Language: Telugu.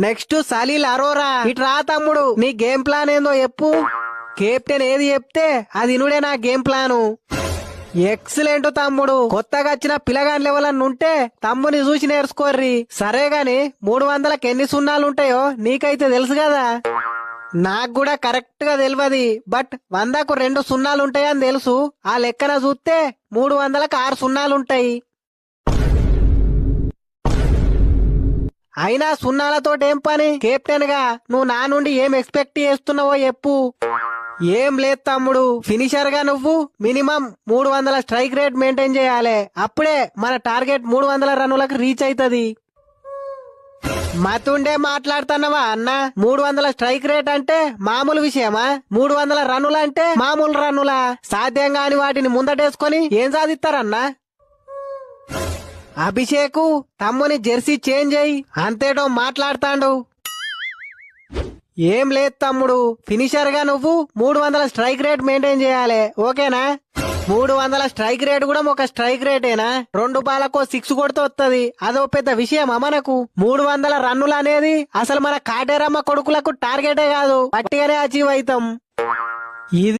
నెక్స్ట్ సలీల్ అరోరా. ఇట్రా తమ్ముడు, నీ గేమ్ ప్లాన్ ఏందో చెప్పు. కెప్టెన్ ఏది చెప్తే అది ఇనుడే నా గేమ్ ప్లాను. ఎక్సలెంట్ తమ్ముడు. కొత్తగా వచ్చిన పిల్లగాని లెవెల్ ఉంటే తమ్ముని చూసి నేర్చుకోర్రి. సరే గాని 300కి ఎన్ని సున్నాలుంటాయో నీకైతే తెలుసు కదా. నాకు కూడా కరెక్ట్ గా తెలియదు, బట్ 100కు 2 సున్నాలుంటాయని తెలుసు. ఆ లెక్కన చూస్తే 300కి 6 సున్నాలుంటాయి. అయినా సున్నాలతోటేం పని? కెప్టెన్ గా నువ్వు నా నుండి ఏం ఎక్స్పెక్ట్ చేస్తున్నావో చెప్పు. ఏం లేదు తమ్ముడు, ఫినిషర్ గా నువ్వు మినిమం 300 స్ట్రైక్ రేట్ మెయింటైన్ చేయాలి. అప్పుడే మన టార్గెట్ 300 రన్నులకు రీచ్ అవుతుంది. మతుండే మాట్లాడుతున్నావా అన్న? 300 స్ట్రైక్ రేట్ అంటే మామూలు విషయమా? 300 రన్నులు అంటే మామూలు రన్నులా? సాధ్యం కాని వాటిని ముందటేసుకొని ఏం సాధిస్తారన్నా? అభిషేకు తమ్ముని జెర్సీ చేంజ్ అయ్యి అంతేటో మాట్లాడతాండు. ఏం లేదు తమ్ముడు, ఫినిషర్ గా నువ్వు 300 స్ట్రైక్ రేట్ మెయింటైన్ చేయాలి, ఓకేనా? 300 స్ట్రైక్ రేట్ కూడా ఒక స్ట్రైక్ రేటేనా? 2 బాలకో 6 కొడితే వస్తుంది. అదో పెద్ద విషయమా మనకు? 300 రన్నులు అనేది అసలు మన కాటేరమ్మ కొడుకులకు టార్గెటే కాదు, పట్టిగానే అచీవ్ అవుతాం. ఇది